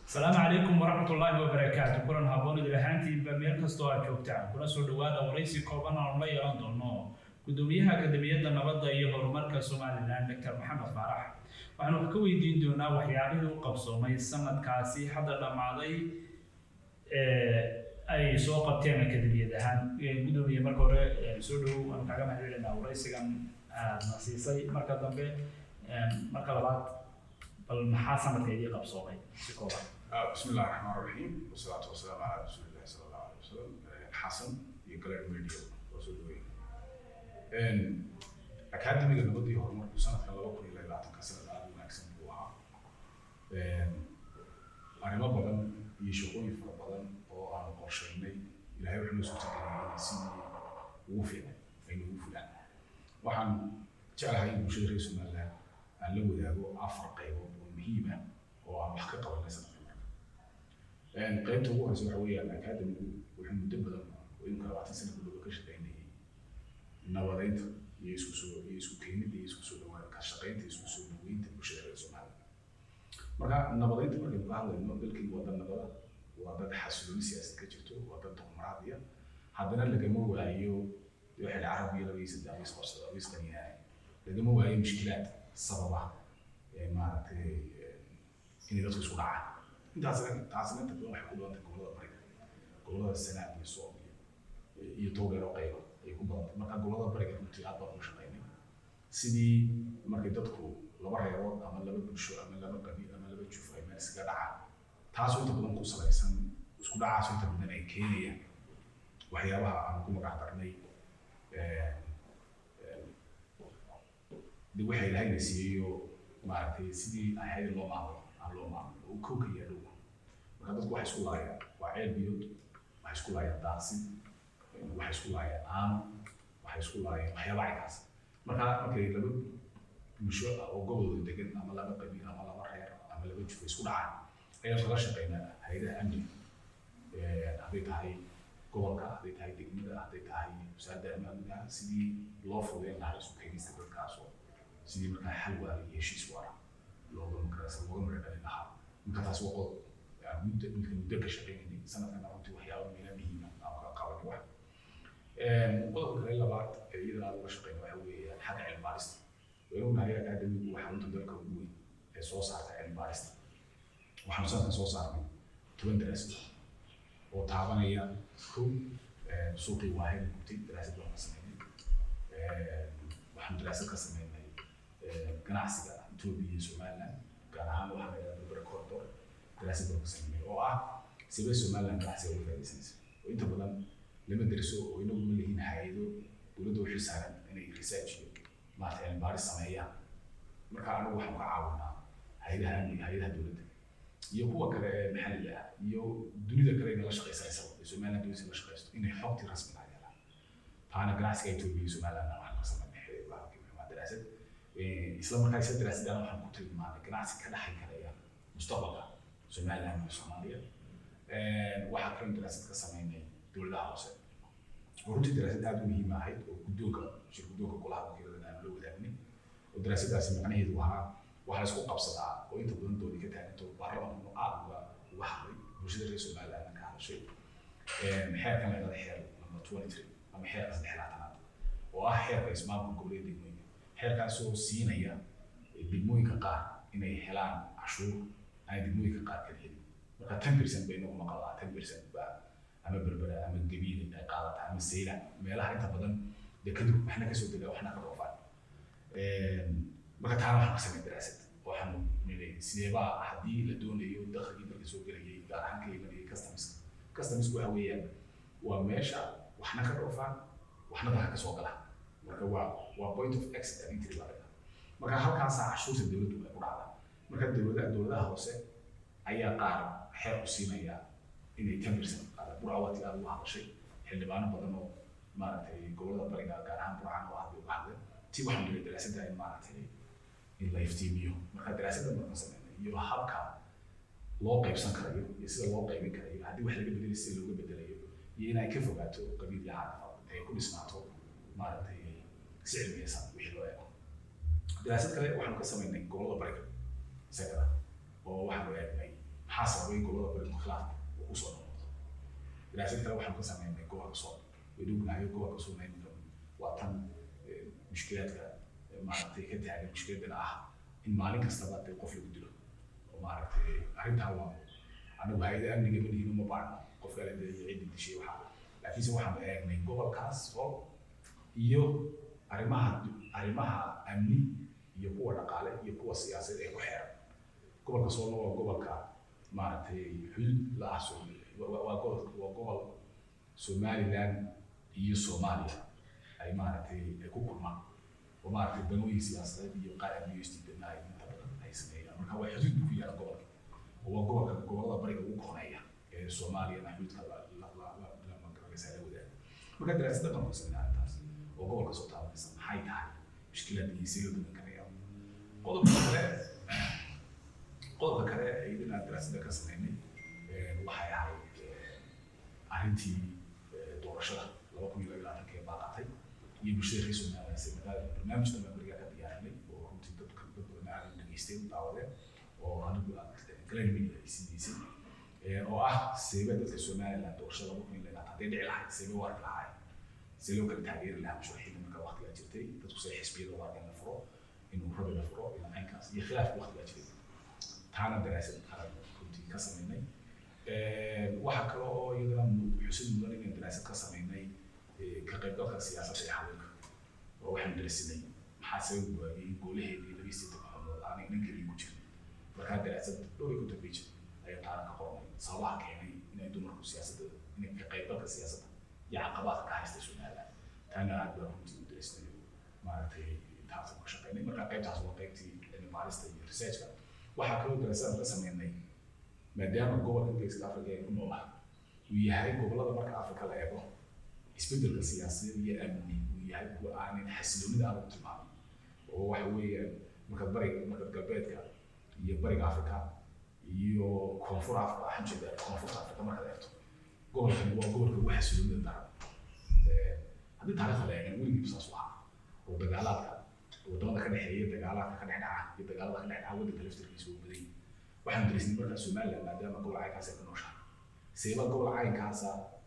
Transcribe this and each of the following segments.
السلام عليكم ورحمة الله وبركاته. كلن هابون إذا هانتي بميل كستو أجوبتان كنا سو دوادا ورئيسي كوبانا الله يران دونو قدوميها أكاديمية نبضة iyo horumarka Somaliland Dr. Maxamed Faarax waxaanu ka weydiin doonaa waxyaabihii uu qabsoomay sanadkaasi hadda dhamaaday ay soo qabteen akademiyadahan gudoomiye marka hore soo dhow aan kaga mahadcelinaa wareysigan nasiisay marka dambe marka labaad bal maxaa sanadkeedii qabsoomay si kooban. بسم الله الرحمن الرحيم والصلاة والسلام على رسول الله صلى الله عليه وسلم. حسن يقرأ الميديا وصلوين. أكاديمية نبضي هرمون سنة كان لو كنا لا تنكسر العالم ونكسر بوها. أنا ما بدن يشوفوني في بدن أو أنا قرشيني إلى هاي الحلول سوتي سيني وفينا فين وفينا. وحن جعل هاي المشاهير يسمى الله اللي هو ده أفريقيا ومهمة ومحققة ولا سنة. qaybta ugu horeysa waxa weeyaan academy wuxuu muddo badan in ka 20 sano gudahood ka shaqeynayay nabadeynta iyo isku keenida iyo isku soo dhawaada ka shaqeynta isku soo dhaweynta bulshada reer Soomaaliya. Marka nabadeynta markay ka hadlayno dalkii wadannada waa dad xasilooni siyaasadeed ka jirto waa dad dimuqraadiya haddana lagama waayo waxa Carabiga laga yiraahdo isqorsada isqaniyahay lagama waayo mushkilaad sababaha maaragtay in dadku isku dhacaan taasina inta badan waxay ku badan tahay gobolada Sanaag iyo Soomaaliya iyo Togero qaybo ay ku badan marka gobolada bariga runtii aad baan u shaqeynay sidii markay dadku laba reerood ama laba bulsho ama laba qabiil ama laba juf ay meel iskaga dhacaan taasoo inta badan ku salaysan isku dhacaas inta badan ay keenayaan waxyaabaha aan ku magac darnay dib waxay ilaahay siiyo maaragtay sidii ay hay'ad loo maamulo oo kooka yaalo marka dadku waxay isku laayaan waa ceel biyood waxay isku laayaan daaqsin waxay isku laayaan aan waxay isku laayaan waxyaabo aykaas markay laba bulsho oo gobolada degan ama laba qabiil ama laba reer ama laba juf isku dhacaan ayaan kala shaqeynaa hay'adaha amniga hadday tahay gobolka hadday tahay degmada hadday tahay wasaaradda amniga sidii loo fududeyn lahaa isu keenista dadkaasoo sidii markaa xal waara iyo heshiis waara looga marqalin lahaa marka taas waa qodob muddo ka shaqeynayay sanadkan runtii waxyaabo meelo muhiim ah oo ka qaban wax qodobka kale labaad ee iyadana aad uga shaqeyn waxa weeye xagga cilmi baarista waynu nahay academy waxa runta dalka ugu weyn ee soo saarta cilmi baarista waxaan sanadkan soo saarnay 10 daraasad oo taabanaya suuqii waahid gubtay daraasad baan ka sameynay waxaan daraasad ka sameynay ganacsiga Itoobiya iyo Somaliland gaar ahaan waxa la yiraahdo Barkoodor daraasad baan ka sameynay oo ah sidee Somaliland ganacsiga uga faa'iideysanaysa oo inta badan lama dariso oo inagu ma leeyihiin hay'ado dowladda waxay saaran inay research iyo maaragtay cilmi baaris sameeyaan marka anagu waxaan ka caawinaa hay'adaha dowladda iyo kuwa kale ee maxalliga ah iyo dunida kale ee la shaqeynaysa Somaliland dowladda la shaqeysto inay xogti rasmi ah helaan taana ganacsiga Itoobiya iyo Somaliland waxaan ka sameynay waa daraasad isla markaas daraasaddan waxaan ku tilmaamay ganacsi ka dhaxay karaya mustaqbalka Somaliland iyo Soomaaliya waxaa kaloo daraasad ka sameynay dowladaha hoose runtii daraasad aad u muhiim ahayd oo guddoonka golaha wakiilada aan loo wadaagnay oo daraasaddaasi macnaheedu waxaa la isku qabsadaa oo inta badan doodi ka taaganto baarlamaanku aad uga hadlay bulshada reer Somaliland ka hadashay xeerkan la yidhahdo xeer number 23 ama xeerka 3-aad oo ah xeerka ismaamulka goboleed degmooyinka xeerkaasoo siinaya degmooyinka qaar inay helaan cashuur ay degmooyinka qaar ka helin marka 10% bay nagu maqalaa 10% baa ama berbera ama gabiil ay qaadataa ama sayla meelaha inta badan dekadu waxna ka soo degaa waxna ka dhoofaan marka taana waxaan ka sameyn daraasad waxaan nidhi sideeba haddii la doonayo dakhligii dalka soo gelayay gaar ahaan ka imanayay customs waxa weeyaan waa meesha waxna ka dhoofaan waxna dalka ka soo gala marka waa point of exit and entry baa marka halkaas cashuurta dowladdu ay ku dhacdaa marka dowladaha hoose ayaa qaar xeer u siinaya inay 10% qaadaan burcawati aad uga hadashay xildhibaano badan oo maaragtay gobolada bariga gaar ahaan burcaan oo aad uga hadlay tii waxaan dhiray daraasadda in maaragtay in la iftiimiyo marka daraasadda markaan sameynay iyo habka loo qaybsan karayo iyo sida loo qaybin karayo haddii wax laga bedelayo sida looga bedelayo iyo in ay ka fogaato qabiil yahaan ay ku dhismaato maaragtay si cilmiyeysan wixii loo eego daraasad kale waxaan ka sameynay gobolada bariga isagana oo waxaan eegnay حاسة بين كل هذا بالخلاف وصل دراسات كلا واحد قسم من جوه الصوت بدون هاي جوه الصوت ما يمكن وقتها مشكلات ما تيجي على مشكلة إن مالك استبعد القفل بدله وما عرفت عرفت هوا أنا وهاي أمني قبل هنا ما بعرف قفل اللي يعيد شيء وحاله لكن سوى حد من جوه الكاس هو iyo arrimaha amni iyo kuwa dhaqaale iyo kuwa siyaasadeed ee ku xeeran gobolka Soomaaliya waa gobolka maaragtay xuduud la ah waa gobol Somaliland iyo Soomaaliya ay maaragtay ku kulmaan oo maaragtay banooyin siyaasadeed iyo qaab iyo istidlaa inta badan ay sameeyaan marka waa xuduud ku yaala gobolka oo waa gobolada bariga ugu koreeya ee Soomaaliya xuduudka la magaranaysa wadaaga marka daraasadda kan kusoo وجوه كسوت على الإنسان حي تعال مشكلة دي يصير ضمن كريه قضب كريه أيضا دراسة ده كسرني وحي عاي عندي دورشة لو كنا يلا تكيب بعضي يبشر خيسون على سبيل برنامج تبع بريء كده يعني وكنت تدخل معنا نجستين تعوضه وهذا كلام من السي أو سبيل ده كسرنا على دورشة لو كنا يلا تدري على سبيل ورد العاي سلوك التعبير اللي هم شرحين من وقت الأجرتي تدخل حسبي دوار من الفروع إنه ربع الفروع إلى عين كاس يخلاف وقت الأجرتي تعالى دراسة تعالى كنت كسر مني واحد كلو يقدر حسين مدري من دراسة كسر مني كقيادة السياسة في حالك وواحد درسني محاسب يقول هي اللي بيصير أنا نقدر يقول وكان دراسة لو يكون تبيج أي تعالى كقرن صلاح يعني إنه يدور السياسة إنه كقيادة السياسة يعقبات كهايست سونالا تانا أكبر كنت درسني مارتي تحصل مشاكل مرة قيد تحصل قيدتي إنه مارست الريسيرش وحكوا دراسات رسميني ما دام جوه الإنجليز أفريقيا يكون الله وياهاي جوه مرة أفريقيا لا يبغى يسبدل السياسة يأمني وياهاي عن حسلوني ده أبو تمام وهو حوي مكبري مكبريتك يبري أفريقيا يو كونفور أفريقيا حنجي ده كونفور أفريقيا ما كذبته gobolka waxa suudan daran hadii taariikhda la eego weligiiba saas waxa oo dagaalada wadamada ka dhaxeeya dagaalada ka dhaca waddanka laftirkiisa uu baday waxaan dareesnay marka Soomaaliya maadaama gobol caynkaas ay ku nooshahay seeba gobol caynkaas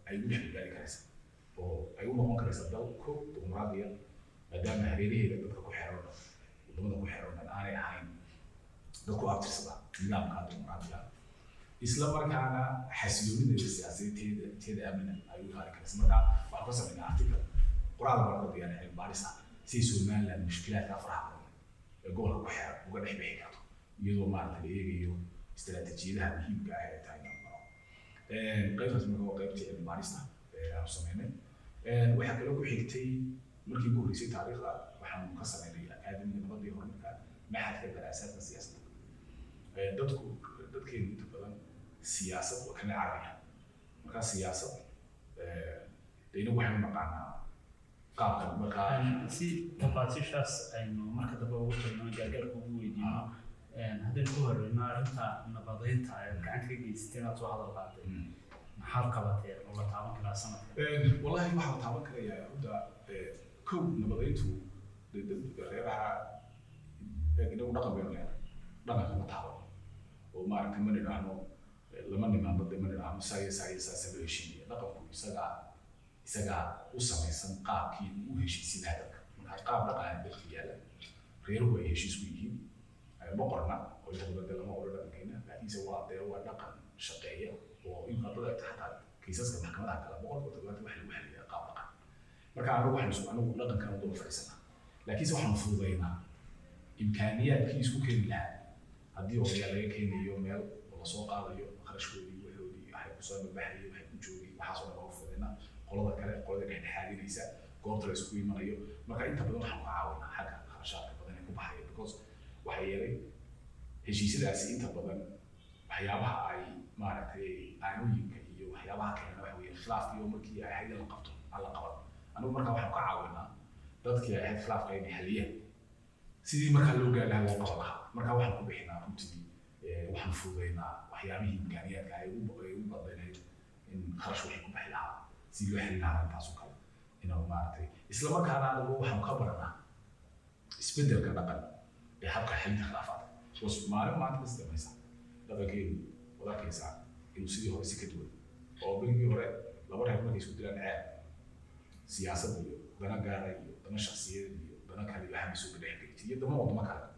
ay u dhex gaari karaysaa oo ay u noqon karaysaa dal ku dimuqraadiya maadaama hareeraheeda dadka ku xiran wadamada ku xiran aanay ahayn dadku abtirsada nidaamka dimuqraadiga isla markaana xasiloonida siyaasadeed teeda amniga ay u qaadi karaysaa marka waxa ka sameeyay article qoraal marka diyaar baarisa si Soomaaliland mushkilaadka faraha badan ee gobolka ku xiran uga dhex bixi karto iyadoo maaragtay la eegayo istiraatiijiyadaha muhiimka ah ee tahay qaybtaas marka waa qaybtii cilmi baarista aan sameynay waxa kale ku xigtay markii ugu horeysay taariikhda waxaan ka sameynay akaademiga nabadda iyo horumarka maxadka daraasaadka siyaasadda dadkeenu inta badan siyaasad waa kana carabaya markaa siyaasad inagu waxaynu naqaanaa qaabkan markaa si tafaasiishaas aynu marka dambe ugu tagno gargaarka ugu weydiino haddaynu ku horeyno arrinta nabadeynta ee gacanta ka geysatay inaad soo hadal qaatay maxaad qabateen oo la taaban karaa sanadka wallahi waxaa la taaban karayaa hadda kow nabadeyntu reeraha inagu dhaqan baynu leenahay dhaqanka ma taabo oo maaragtay ma nidhaahno lama nimaanba de ma nidhaahno saasa loo heshiinaya dhaqanku isagaa u samaysan qaabkii u heshiisin hadalka marka qaab dhaqan dalka yaala reeruhu ay heshiis ku yihiin boqorna oo inta badan lama oran dhaqankeena laakiinse waa dhaqan shaqeeya oo in qadada xataa kiisaska maxkamadaha kala boqorka toddobaad waxa lagu xaliyaa qaab dhaqan marka anagu dhaqankan u daba fadhiisanaa laakiinse waxaanu fududaynaa imkaaniyaadkii isku keeni lahaa haddii odayaal laga keenayo meel oo lasoo qaadayo kharashkoodii waxoodii waxay kusoo mabaxayay waxay ku joogay waxaasoo dhan waa fududaynaa qolada kale qolada dhexdhexaadinaysa goobta la isku imanayo marka inta badan waxaan ku caawinaa xagga kharashaadka badan ee ku baxaya because waxaa yeelay heshiisyadaasi inta badan waxyaabaha ay maaragtay aanooyinka iyo waxyaabaha kalena waxa weeye khilaafka iyo markii ay ahayd in la qabto aan la qaban anigu marka waxaan ka caawinaa dadkii ay ahayd khilaafka inay xaliyaan sidii markaa loo gaari lahaa loo qaban lahaa marka waxaan ku bixinaa runtii waxaan fududaynaa waxyaabihii imkaaniyaadka ay u badanayd in kharash waxay ku bixi lahaa si loo xelin lahaa intaasoo kale inuu maaragtay isla markaana anigu waxaan ka baranaa isbeddelka dhaqan ee habka xalinta khilaafaadka maalin maanta kasi dambaysa dhaqankeenu وذاكيسا إنه سيدي هو سكتوا أو بيجي هو لبره ما يسود لنا عام سياسة بيو دنا قاري دنا شخصية بيو دنا كهذي واحد يسود لنا كذي يدنا وضم كذا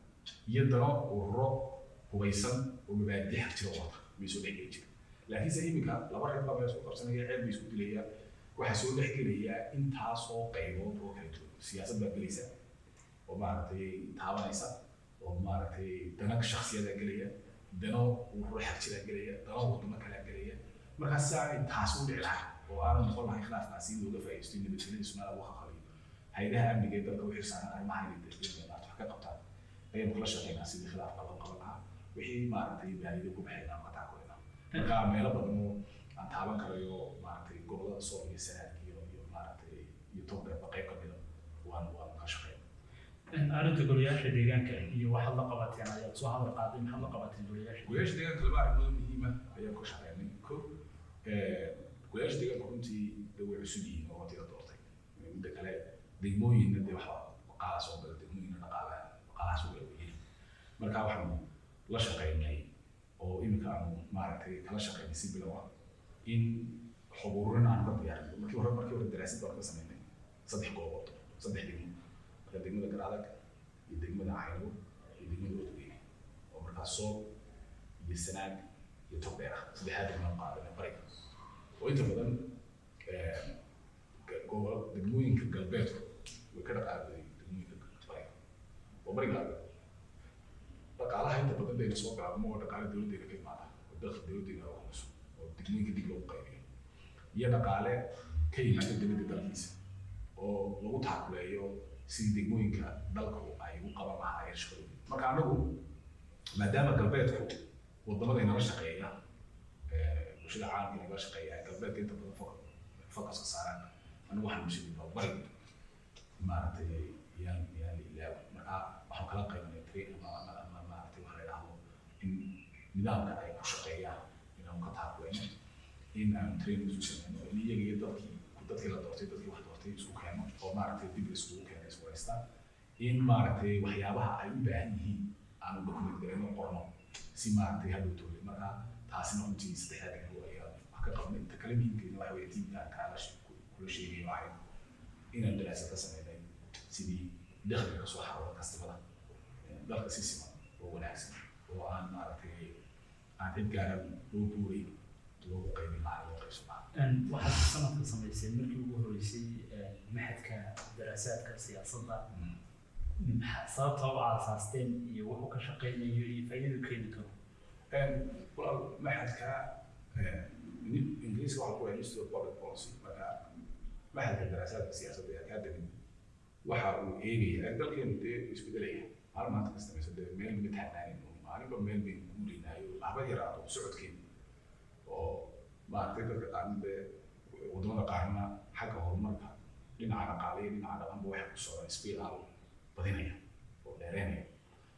يدنا ورو هو يسن وبيبدي حكي وضع بيسود لنا كذي لكن زي ما قال لبره ما بيسود طبعا هي عام بيسود لنا وحسود لنا كذي أنت عصو قيمة وكذا سياسة بقليسة ومارتي تابانيسا ومارتي دنا شخصية قلية دنا وروح حكي قلية دنا وضم كذا قلية markaas ay taasoo dhici lahayd oo aan noqon lahayn khilaafkaasi looga faa'iideysto nabadgelyada Soomaaliya waxa qaliyo hay'adaha amniga ee dalka wixii saaran ay mahayn dadweynaha wax ka qabtaan ayay kula shaqeynaa sidii khilaafka loo qaban lahaa wixii maaragtay baahida ku baxayna ama taa koodna marka meelo badan oo aan taaban karayo maaragtay gobolada Soomaaliya sanadkii iyo maaragtay iyo toban qayb ka mid ah waan ka shaqeynaa arrinta goliyaasha deegaanka iyo waxa la qabateen ayaa soo hadal qaaday maxaa la qabateen goliyaasha deegaanka laba arrimood muhiim ah ayaa ku shaqeynay goliyaasha deegaanka runtii way cusub yihiin oo waqtiga doortay midda kale degmooyinna dee waxa qaala soo gala degmooyinna dhaqaalaha soo gala weeyeen marka waxaanu la shaqeynay oo iminka aanu maaragtay kala shaqeynay si bilow ah in xubuurin aan ka diyaarin markii hore daraasad baan ka sameynay 3 goobood 3 degmo marka degmada Garadag iyo degmada Cayno iyo degmada Oodweyne oo markaas soo iyo Sanaag iyo Togdheer saddexaad degmo qaadanay bariga oo inta badan gobol degmooyinka galbeedku way ka dhaqaaqday degmooyinka bariga oo bariga dhaqaalaha inta badan bay soo gaabmo oo dhaqaale dawladda ka imaada oo dakhli dawladda oo cusub oo degmooyinka dib loo qaybiyo iyo dhaqaale ka yimaada dawladda dalkiisa oo lagu taakuleeyo si degmooyinka dalku ay u qaban lahaayeen shaqooyin marka anagu maadaama galbeedku wadamada inala shaqeeya bulshada caalamka inala shaqeeya galbeedka inta badan focuska saaran anigu waxaan mushkiladii bari maaragtay yaan ilaaw marka waxaan kala qaybinay train ama maaragtay waxa la yidhaahdo in nidaamka ay ku shaqeeyaan inaan ka taakulayno in aan training isu sameyno in iyaga iyo dadkii la doortay dadkii wax doortay isku keeno oo maaragtay dib iskugu keeno isku haystaan in maaragtay waxyaabaha ay u baahan yihiin aan u document garayno qorno si maaragtay hadhow toole marka taasina runtii saddexaad oo ayaa wax ka qabnay inta kale muhiimkeena waxa weeye tiimka kula sheegay waxay inaan daraasad ka sameynay sidii dakhliga ka soo xarooda kastabada dalka si siman oo wanaagsan oo aan maaragtay aan cid gaaran loo buuray loogu qaybin lahaa loo qaybsan lahaa waxaad sanadka samaysay markii ugu horeysay maxadka daraasaadka siyaasadda sababta u aasaasteen iyo wuxuu ka shaqeynayo iyo faa'iidadu keeni karo walaal maxadka ingiriiska waxaa ku yahay Institute of Public Policy marka maxadka daraasaadka siyaasadda ee academy waxa uu eegayaa dalkeenu dee isbedelaya hal maanta ka samaysa dee meel mid xanaanin maalinba meel bay guuraynayo haba yaraado socodkeena oo maaragtay dadka qaarna dee wadamada qaarna xagga horumarka dhinaca dhaqaale iyo dhinaca dhaqanba waxay ku socdaan isbiilaal badinaya oo dheereynaya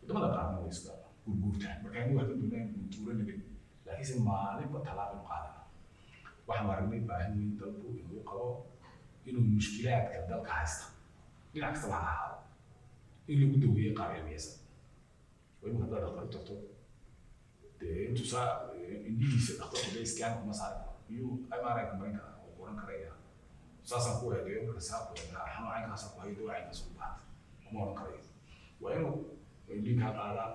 wadamada qaarna way iska gurguurtaan marka anigu waxaan doonaa guuranagay laakiinse maalinba tallaabo qaadana waxaan aragnay baahi weyn dalku inuu qabo inuu mushkilaadka dalka haysta dhinac kasta laha ahaado in lagu daweeyo qaab cilmiyeysan oo imika haddaad dhaqtar tagto dee intuu saa indhihiisa dhaqtarku dee iskaan kuma saari karo iyuu MRI ku marin karaa oo qoran karaya saasaan ku eegayo marka saa ku eegaa xanuun caynkaasaan ku hayo dawa caynkaas u baahanta kuma oran karayo waa inuu dhiigkaa qaadaa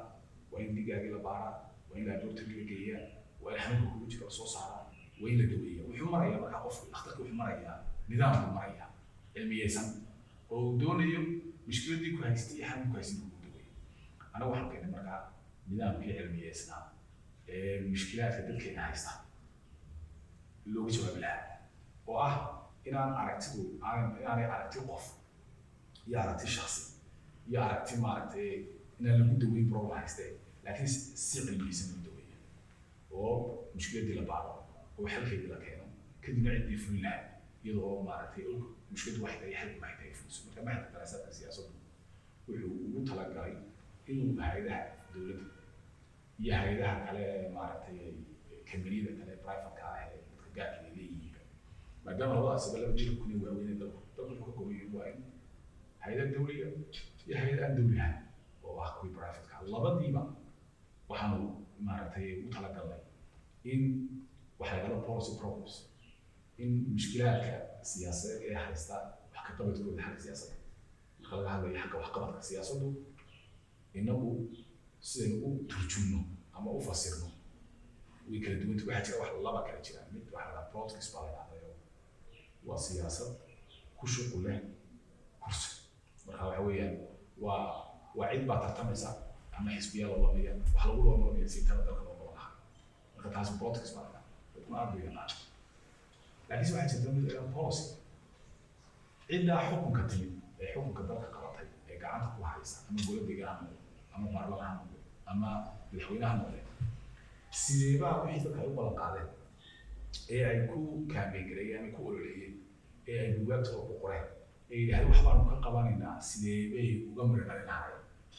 waa in dhiigaagii la baaraa waa in laboratory la geeyaa waa in xanuunka kugu jira la soo saaraa waa in la daweeyaa wuxuu marayaa markaa qofku dhakhtarka wuxuu marayaa nidaamku marayaa cilmiyeysan oo doonayo mushkiladii ku haystay iyo xanuunku haystay inuu daweeyo anagu waxaan keenay markaa nidaamkii cilmiyeysnaa ee mushkilaadka dadkeena haysta looga jawaabi lahaa oo ah inaan aragtidu inaanay aragti qof iyo aragti shakhsi iyo aragti maaragtay inaan lagu daweyn problem haystee laakiin si cilmiyeysan lagu daweeyo oo mushkiladii la baaro oo xalkeedii la keeno kadibna ciddii fulin lahaa iyadoo maaragtay og mushkiladu waxay tahay xalku waxay tahay fuliso marka maxadka daraasaadka siyaasaddu wuxuu ugu talagalay inuu hay'adaha dowladda iyo hay'adaha kale maaragtay kambaniyada kale private-ka ah ee dadka gaarka ay leeyihiin maadaama labadaasiba laba jiro kuna waaweyn dalku wuxuu ka kooban yahay waa in hay'ad dawliya iyo hay'ad aan dawli ahayn oo ah kuwii private-ka labadiiba waxaanu maaragtay ugu talagalnay in waxa la yiraahdo policy problems in mushkilaadka siyaasadeed ee haysta wax ka qabadkooda xagga siyaasadda marka laga hadlayo xagga wax qabadka siyaasaddu inagu sidaynu u turjumno ama u fasirno way kala duwan tahay waxaa jira wax laba kala jira mid waxa la politics baa la yiraahdo waa siyaasad ku shuqul leh kursi marka waxa weeyaan waa cid baa tartamaysa ama xisbiya la wadaya wax lagu wadaya si taa dalka loo wada marka taas politics baa la yiraahdo ma arbiya laakiin waxaa jirta mid policy cidda xukunka timid ee xukunka dalka qabatay ee gacanta ku haysa ama goladeega ha noqdo ama baarlamaan ha noqdo ama madaxweynaha noqdo sideebaa wixii dadka ay u balan qaadeen ee ay ku kaambeyn gareeyeen ama ku ololeeyeen ee ay buugaagta ku qoreen ee yidhahdeen wax baanu ka qabanaynaa sideebay uga miradhalinahay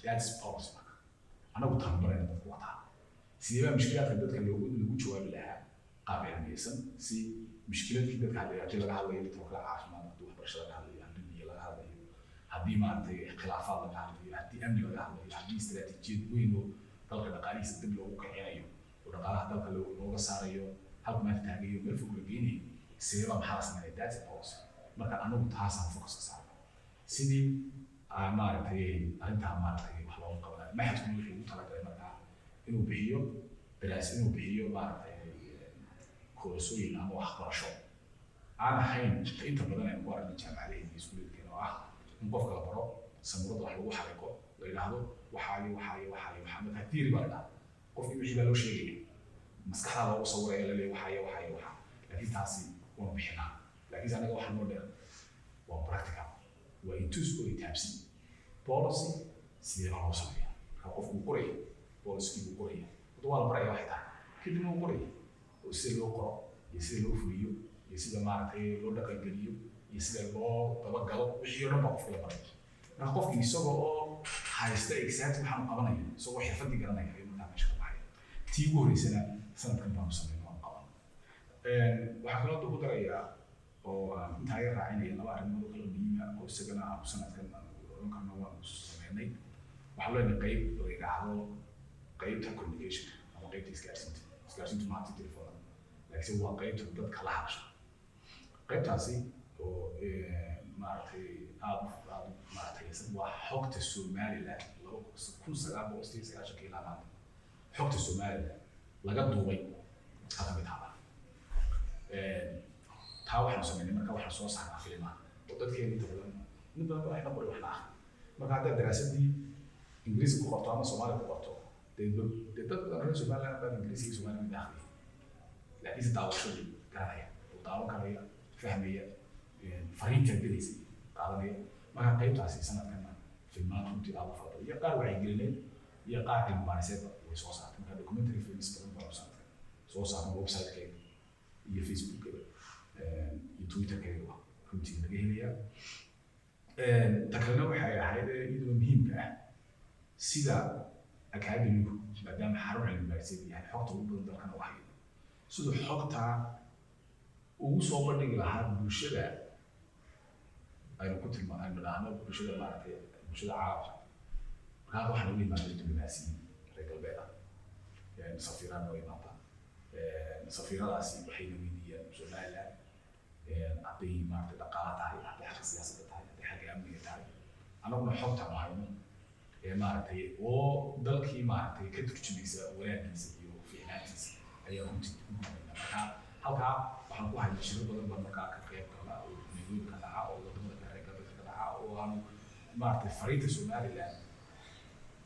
that's policy marka anagu tababarayna dadku wataa sideebaa mushkilaadka dadka lagu jawaabi lahaa qaab cilmiyeysan si mushkiladkii dadka hadii laga hadlayo dadka caafimaad haddii waxbarashada laga hadlayo haddii biyo laga hadlayo haddii maaragtay khilaafaad laga hadlayo haddii amni laga hadlayo haddii istiraatiijiyad weyn oo dalka dhaqaalihiisa dib loogu kicinayo oo dhaqaalaha dalka looga saarayo halka maanta taagayo meel fog la geynayo sideebaa maxaa la sameynaya that's a policy marka anagu taasaan focus ka saarno sidii maaragtay arrintaa maaragtay wax looga qabanayo maxadkuna wuxuu ugu talagalay markaa inuu bixiyo inuu bixiyo maaragtay koorsooyin ama waxbarasho aan ahayn inta badan aynu ku aragno jaamacadaha iyo iskuuleedkeena oo ah in qofka la baro samuurada wax lagu xariiqo la yidhaahdo waxaayo waxaa markaa theory baa la dhaha qofkii wixii baa loo sheegaya maskaxdaa loogu sawiraya la leeyahay waxaayo laakiin taasi waanu bixinaa laakiin anaga waxa noo dheer waa practical waa intus oo itaabsan policy sidee baa loo sameeya marka qofku uu qoraya policy buu qoraya wada waa la baraya waxay tahay kadibna uu qoraya oo sida loo qoro iyo sida loo fuliyo iyo sida maaragtay loo dhaqangeliyo iyo sida loo dabagalo wixii oo dhan baa qofka la baray marka qofkii isagoo oo haysta exact waxaan qabanayo isagoo xirfadii garanaya ayuu markaa meesha ka baxaya tii ugu horeysana sanadkan baanu sameyn waan qaban waxaa kaloo ugu darayaa oo intaa iga raacinaya laba arrimood oo kala muhiima oo isagana aanu sanadkan orankarna waanu sameynay waxaa loo qayb la yidhaahdo qaybta communication ama qaybta isgaarsiintu maanta telefoonada laakiin waa qaybta dadka la hadasha qaybtaasi oo maaragtay aad maaragtay waa xogta Somaliland 1990 ilaa maanta xogta Somaliland laga duubay halka mid ah taa waxaan sameynay marka waxaan soo saarnaa filimaan oo dadkeena inta badan waxay noqon wax la marka hadda daraasadii Ingiriisi ku qorto ama Soomaali ku qorto dad badan Somaliland baa Ingiriisi iyo Soomaali mid akhriya laakiin si daawashadii garanaya oo daawan karaya fahmaya fariinta diraysa qaadanaya marka qaybtaasi sanadkan filmaan runtii aad u fadhiyo iyo qaar wacyigelin iyo qaar cilmi baariseed way soo saartay marka documentary films badan baa sanadkan soo saartay website-keeda iyo Facebook-keeda iyo Twitter-keeda runtii laga helayaa takalena waxay ahayd iyadoo muhiimka ah sida academigu maadaama xarun cilmi baariseed yahay xogta ugu badan dalkana u hayo sidoo xogta ugu soo bandhigi lahaa bulshada aynu ku tilmaano dhahno bulshada maaragtay bulshada caalamka markaa waxaan ugu imaanay diblomaasiyiin reer galbeed ah safiiraan oo imaanta safiiradaasi waxayna weydiiyaan Somaliland hadday maaragtay dhaqaala tahay hadday xagga siyaasadda tahay hadday xagga amniga tahay annaguna xogta ma hayno maaragtay oo dalkii maaragtay ka turjumaysa wanaagiisa iyo fiicnaantiisa ayaa runtii u muhiima markaa halkaa waxaan ku haynaa shiro badan baa markaa ka qayb gala oo nairobi ka dhaca oo wadamada kale reer galbeedka ka dhaca oo aanu maaragtay fariinta Somaliland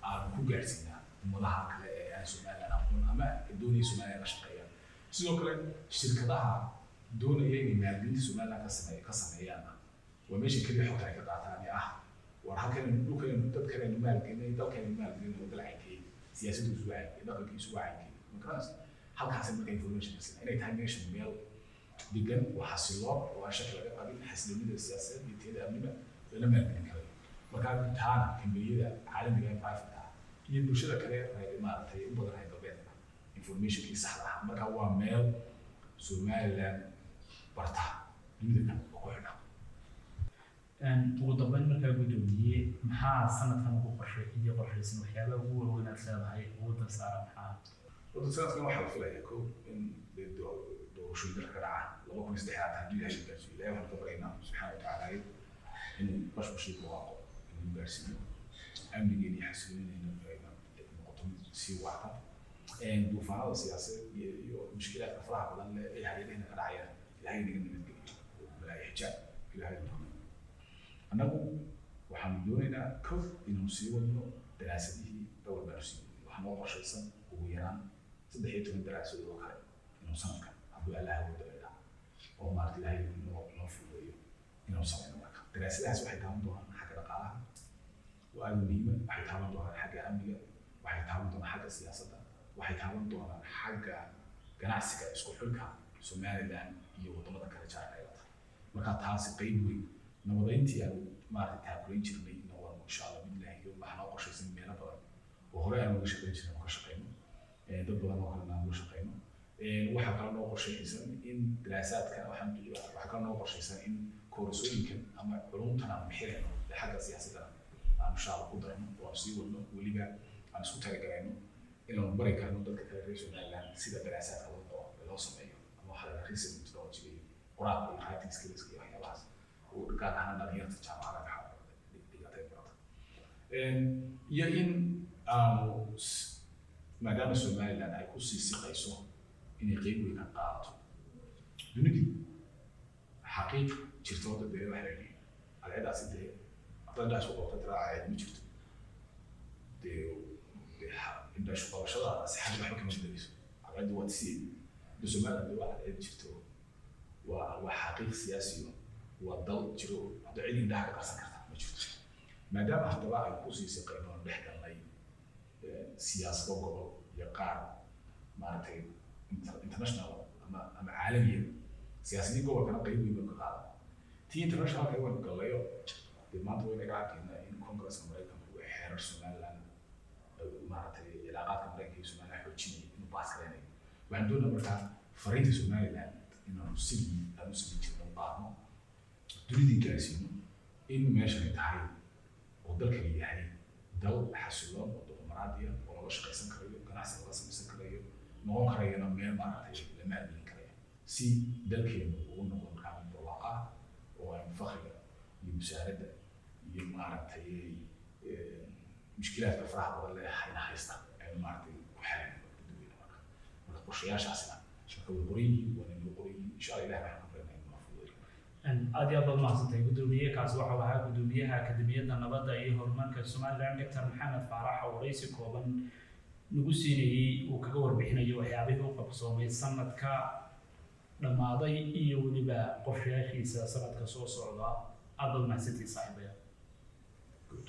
aanu ku gaarsiinaa ummadaha kale ee aan Somaliland aqoon ama doonaya Somaliland la shaqeeyaan sidoo kale shirkadaha doonaya inay maalgelinta Somaliland ka sameeyaan waa meesha keliya xogta ay ka qaataan ee ah war halkan dhulkan dadkan maalgelinay dalkan maalgelinay oo dalcayay siyaasaddu isu waayay dhaqankii isu waayay markaas halkaas marka information inay tahay meesha meel degan oo xasiloon oo shaqo laga qabin xasiloonida siyaasadeed iyo teeda amniga lana maalgelin karo marka taana kambaniyada caalamiga ee private ah iyo bulshada kale ee maaragtay u badan ay galbeedka informationkii saxda ah marka waa meel Somaliland barta dunida ku xidhan ugu dambeyn markaa gudoomiye maxaa sanadkan ugu qorshaysan waxyaabaha ugu waaweyn aad leedahay ugu dansaara maxaa horta sanadkan waxaa la filayaa ko in doorashooyinka ka dhaca 2003 haddii ilaahay gaarsiiyo ilaahay waxaan ka baryaynaa subxaana wa tacaala inuu bashbashii ku waaqo inuu gaarsiiyo amnigeena iyo xasiloonina ay noqoto mid sii waarta duufaanada siyaasadeed iyo mushkilaadka faraha badan leh ee hay-adahena ka dhacaya ilaahay naga nabadgeliyo balaayo xijaab ilaahay annagu waxaanu doonaynaa kow inuu sii wadno daraasadihii dhowr baanu sii wadno waxaa noo qorshaysan ugu yaraan 13 daraasadood oo kale inuu sanadkan hadduu allaha wada leedaha oo maarta ilaahay noo fududeeyo inuu samayno marka daraasadahaas waxay taaban doonaan xagga dhaqaalaha waa aad muhiima waxay taaban doonaan xagga amniga waxay taaban doonaan xagga siyaasadda waxay taaban doonaan xagga ganacsiga isku xilka Somaliland iyo wadamada kale jaarayada marka taasi qayb weyn nabadayntii aan maarta taakulayn jirnay inoo insha Allah billahi iyo waxaan oo qorshaysan meelo badan oo hore aan uga shaqayn jirnay ka shaqayno dad badan oo kale aan uga shaqayno waxa kale oo qorshaysan in daraasaadka waxa kale oo qorshaysan in koorsooyinka ama culumtan aan bixinayno xagga siyaasadda aan insha Allah ku darno oo sii wadno waliba aan isku talagalno inaan bari karno dadka kale reer Somaliland sida daraasaadka loo sameeyo ama waxa la research methodology qoraal iyo writing skills iyo waxyaabahaas oo gaar ahaan dhalinyarta jaamacadaha dhigatay barata iyo in maadaama Somaliland ay ku sii siqayso inay qayb weyn ka qaadato dunidii xaqiiq jirto oo dad waxa ay alcidaas intee aqoontaas oo qofka taraacay ma jirto inta shaqada saxada waxba kama bedeliso aqoonta waa si Somaliland waxa ay jirto waa xaqiiq siyaasi waa dal jiro hada cid indhaha ka qarsan karta ma jirto maadaama hadaba ay ku sii siqayno dhex galnay siyaasado gobol iyo qaar maartay international ama caalamiya siyaasadii gobolkana qayb weyn ka qaada tii international ka wada galayo maanta way naga arkayna in Congress Mareykanka uu xeerar Somaliland maartay cilaaqaadka Mareykanka iyo Somaliland xoojinaya inuu baas kareenayo waxaan doonaa markaa fariinta Somaliland inuu sii jirno qaadno dunidii gaarsiino in meesha ay tahay oo dalka yahay dal xasiloon oo dimuqraadiya oo la shaqaysan karayo ganacsi la samaysan karayo noqon karayana meel maartay la maalgelin karayo si dalkeenu uu noqon karo barwaaqo oo ay fakhriga iyo musaaradda iyo maartay mushkilaadka faraha badan leh haysta ay maartay ku xalan dadweynaha marka qorshayaashaasna shaqo qoriyay insha Allah waxaan ku barnaamij aad iyo aad baad mahadsantahay gudoomiye kaasi waxa ahaa gudoomiyaha akademiyadda nabadda iyo horumarka Somaliland Dr. Maxamed Faarax oo wareysi kooban nagu siinayay uu kaga warbixinayo waxyaabihii uu qabsoomay sanadka dhamaaday iyo waliba qorshayaashiisa sanadka soo socda aad baad mahadsantahay saaxiibayaal